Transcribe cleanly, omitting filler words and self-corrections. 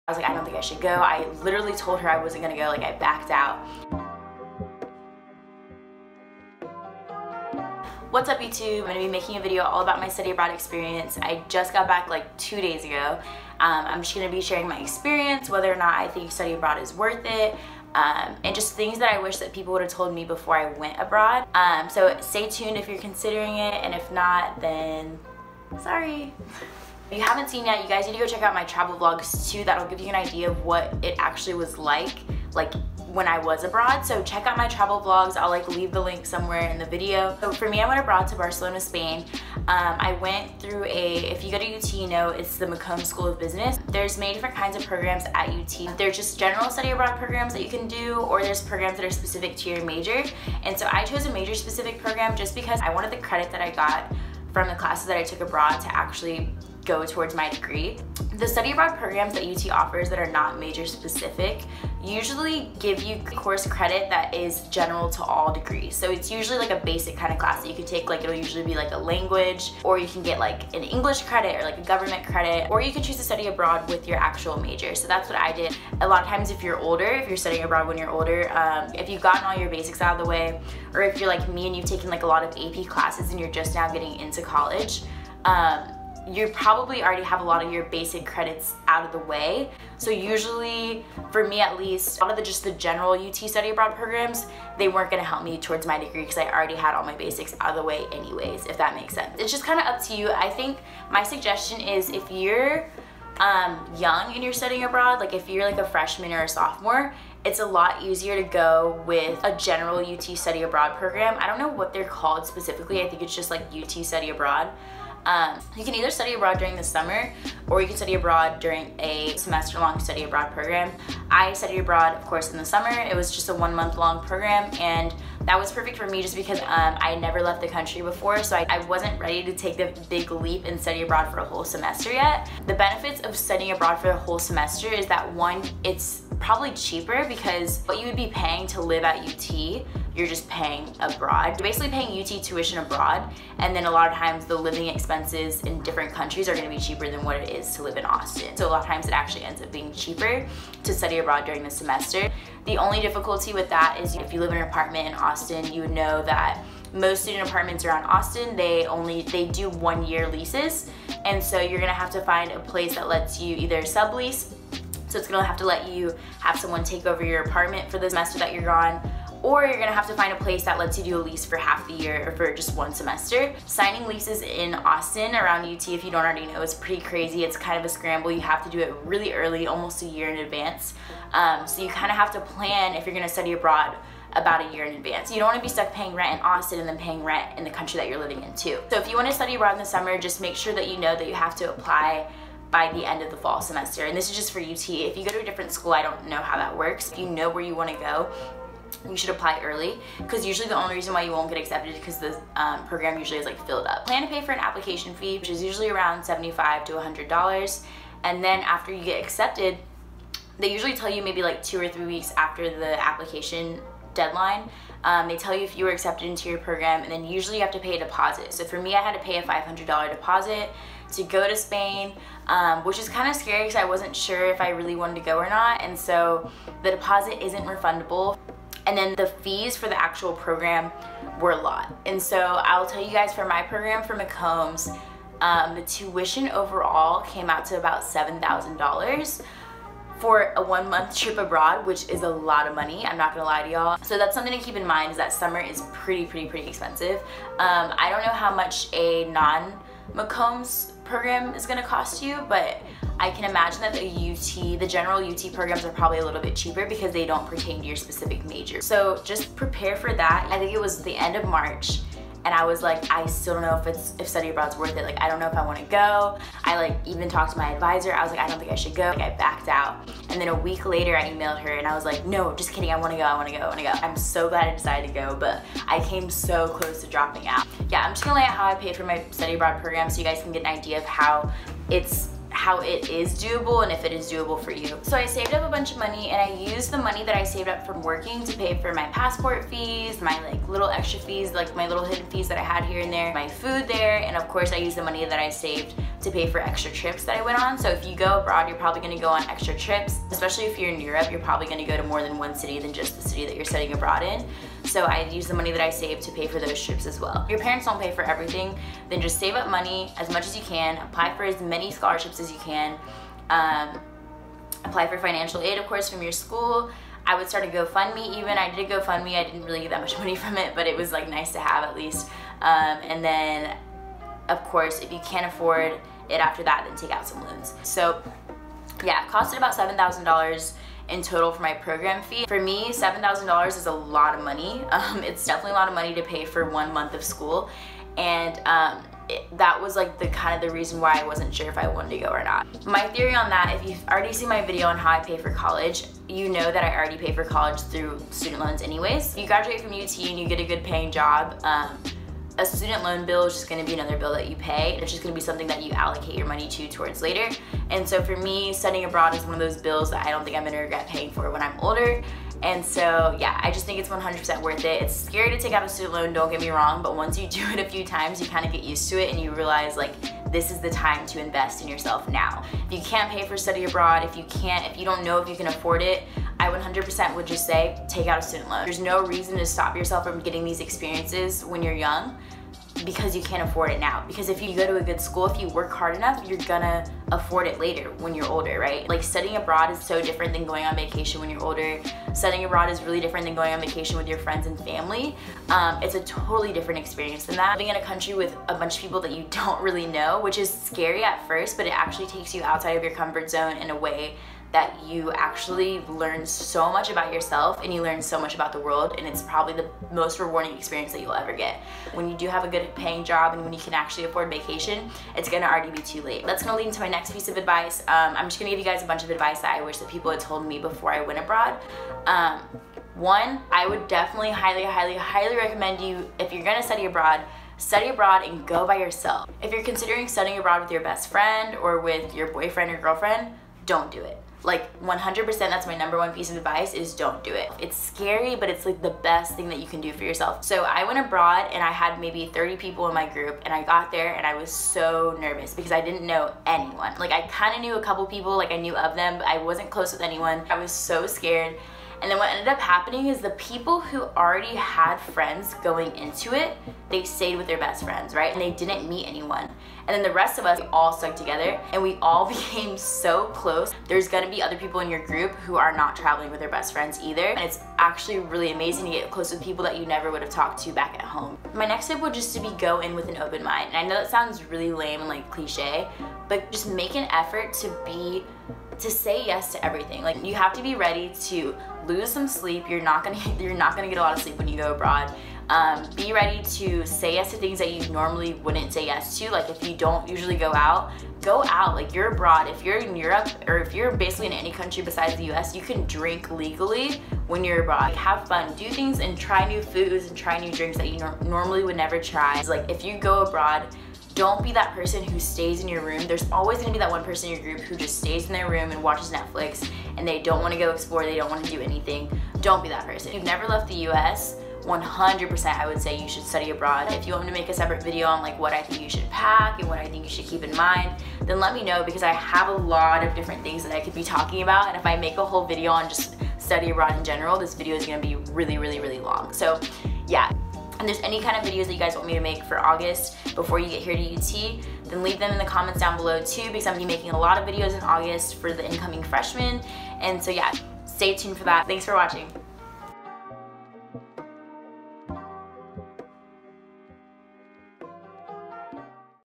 I was like, I don't think I should go. I literally told her I wasn't gonna go, like I backed out. What's up YouTube? I'm gonna be making a video all about my study abroad experience. I just got back like 2 days ago. I'm just gonna be sharing my experience, whether or not I think study abroad is worth it, and just things that I wish that people would have told me before I went abroad. So stay tuned if you're considering it, and if not, then sorry. If you haven't seen yet, you guys need to go check out my travel vlogs too. That'll give you an idea of what it actually was like when I was abroad. So check out my travel vlogs. I'll leave the link somewhere in the video. So for me, I went abroad to Barcelona, Spain. I went through if you go to UT, you know it's the Macomb School of Business. There's many different kinds of programs at UT. There's just general study abroad programs that you can do, or there's programs that are specific to your major. And so I chose a major specific program just because I wanted the credit that I got from the classes that I took abroad to actually go towards my degree. The study abroad programs that UT offers that are not major specific usually give you course credit that is general to all degrees. So it's usually like a basic kind of class that you can take, it'll usually be like a language, or you can get like an English credit or like a government credit, or you can choose to study abroad with your actual major. So that's what I did. A lot of times if you're studying abroad when you're older, if you've gotten all your basics out of the way, or if you're like me and you've taken like a lot of AP classes and you're just now getting into college, you probably already have a lot of your basic credits out of the way. So usually, for me at least, a lot of just the general UT study abroad programs, they weren't gonna help me towards my degree because I already had all my basics out of the way anyways, if that makes sense. It's just kind of up to you. I think my suggestion is if you're young and you're studying abroad, like if you're like a freshman or a sophomore, it's a lot easier to go with a general UT study abroad program. I don't know what they're called specifically. I think it's just like UT study abroad. You can either study abroad during the summer, or you can study abroad during a semester-long study abroad program. I studied abroad, of course, in the summer. It was just a 1-month-long program, and that was perfect for me just because I had never left the country before, so I wasn't ready to take the big leap and study abroad for a whole semester yet. The benefits of studying abroad for a whole semester is that, one, it's probably cheaper because what you would be paying to live at UT, you're just paying abroad. You're basically paying UT tuition abroad, and then a lot of times the living expenses in different countries are gonna be cheaper than what it is to live in Austin. So a lot of times it actually ends up being cheaper to study abroad during the semester. The only difficulty with that is if you live in an apartment in Austin, you would know that most student apartments around Austin, they do 1-year leases, and so you're gonna have to find a place that lets you either sublease, so it's gonna have to let you have someone take over your apartment for the semester that you're gone, or you're gonna have to find a place that lets you do a lease for half the year or for just 1 semester. Signing leases in Austin around UT, if you don't already know, is pretty crazy. It's kind of a scramble. You have to do it really early, almost a year in advance. So you kind of have to plan if you're gonna study abroad about a year in advance. You don't want to be stuck paying rent in Austin and then paying rent in the country that you're living in too. So if you want to study abroad in the summer, just make sure that you know that you have to apply by the end of the fall semester. And this is just for UT. If you go to a different school, I don't know how that works. If you know where you want to go, you should apply early, because usually the only reason why you won't get accepted is because the program usually is filled up. Plan to pay for an application fee, which is usually around $75 to $100, and then after you get accepted, they usually tell you maybe 2 or 3 weeks after the application deadline. They tell you if you were accepted into your program, and then usually you have to pay a deposit. So for me, I had to pay a $500 deposit to go to Spain, which is kind of scary because I wasn't sure if I really wanted to go or not, and so the deposit isn't refundable. And then the fees for the actual program were a lot. And so I'll tell you guys, for my program for Macombs, the tuition overall came out to about $7,000 for a 1-month trip abroad, which is a lot of money, I'm not gonna lie to y'all. So that's something to keep in mind, is that summer is pretty expensive. I don't know how much a non-Macombs program is gonna cost you, but I can imagine that the general UT programs are probably a little bit cheaper because they don't pertain to your specific major. So just prepare for that. I think it was the end of March, and I was like, I still don't know if study abroad's worth it. I don't know if I want to go. I even talked to my advisor. I was like, I don't think I should go. I backed out. And then a week later, I emailed her and I was like, no, just kidding. I want to go. I want to go. I want to go. I'm so glad I decided to go, but I came so close to dropping out. Yeah, I'm just gonna lay out how I paid for my study abroad program so you guys can get an idea of how how it is doable and if it is doable for you. So I saved up a bunch of money, and I used the money that I saved up from working to pay for my passport fees, my like little extra fees, like my little hidden fees that I had here and there, my food there, and of course I used the money that I saved to pay for extra trips that I went on. So if you go abroad, you're probably gonna go on extra trips, especially if you're in Europe, you're probably gonna go to more than one city than just the city that you're studying abroad in. So I used the money that I saved to pay for those trips as well. If your parents don't pay for everything, then just save up money as much as you can, apply for as many scholarships as you can, apply for financial aid, of course, from your school. I would start a GoFundMe even. I did a GoFundMe, I didn't really get that much money from it, but it was like nice to have at least. And then, of course, if you can't afford it after that, then take out some loans. So yeah, it costed about $7,000 in total for my program fee. For me, $7,000 is a lot of money. It's definitely a lot of money to pay for 1 month of school. And that was like the reason why I wasn't sure if I wanted to go or not. My theory on that, if you've already seen my video on how I pay for college, you know that I already pay for college through student loans anyways. If you graduate from UT and you get a good paying job, a student loan bill is just going to be another bill that you pay. It's just going to be something that you allocate your money towards later. And so for me, studying abroad is one of those bills that I don't think I'm going to regret paying for when I'm older. And so yeah, I just think it's 100% worth it. It's scary to take out a student loan, don't get me wrong, but once you do it a few times, you kind of get used to it and you realize like this is the time to invest in yourself now. If you can't pay for study abroad, if you don't know if you can afford it, I 100% would just say take out a student loan. There's no reason to stop yourself from getting these experiences when you're young, because you can't afford it now. Because if you go to a good school, if you work hard enough, you're gonna afford it later when you're older, right? Like studying abroad is so different than going on vacation when you're older. Studying abroad is really different than going on vacation with your friends and family. It's a totally different experience than that. Living in a country with a bunch of people that you don't really know, which is scary at first, but it actually takes you outside of your comfort zone in a way that you actually learn so much about yourself and you learn so much about the world, and it's probably the most rewarding experience that you'll ever get. When you do have a good paying job and when you can actually afford vacation, it's gonna already be too late. That's gonna lead into my next piece of advice. I'm just gonna give you guys a bunch of advice that I wish that people had told me before I went abroad. One, I would definitely highly recommend you, if you're gonna study abroad and go by yourself. If you're considering studying abroad with your best friend or with your boyfriend or girlfriend, don't do it. Like 100%, that's my #1 piece of advice, is don't do it. It's scary, but it's like the best thing that you can do for yourself. So I went abroad and I had maybe 30 people in my group, and I got there and I was so nervous because I didn't know anyone. Like I kind of knew a couple people, like I knew of them, but I wasn't close with anyone. I was so scared. And then what ended up happening is the people who already had friends going into it, they stayed with their best friends, right? And they didn't meet anyone. And then the rest of us all stuck together and we all became so close. There's gonna be other people in your group who are not traveling with their best friends either. And it's actually really amazing to get close with people that you never would have talked to back at home. My next tip would just to be go in with an open mind. And I know that sounds really lame and like cliche, but just make an effort to say yes to everything. Like you have to be ready to lose some sleep. You're not gonna get a lot of sleep when you go abroad. Be ready to say yes to things that you normally wouldn't say yes to. Like if you don't usually go out. Like you're abroad. If you're in Europe or if you're basically in any country besides the US, you can drink legally when you're abroad. Like have fun, do things and try new foods and try new drinks that you normally would never try. It's like if you go abroad, don't be that person who stays in your room. There's always gonna be that one person in your group who just stays in their room and watches Netflix and they don't wanna go explore, they don't wanna do anything. Don't be that person. If you've never left the US, 100% I would say you should study abroad. If you want me to make a separate video on like what I think you should pack and what I think you should keep in mind, then let me know, because I have a lot of different things that I could be talking about, and if I make a whole video on just study abroad in general, this video is gonna be really long. So yeah. And there's any kind of videos that you guys want me to make for August before you get here to UT, then leave them in the comments down below too, because I'm gonna be making a lot of videos in August for the incoming freshmen. And so yeah, stay tuned for that. Thanks for watching.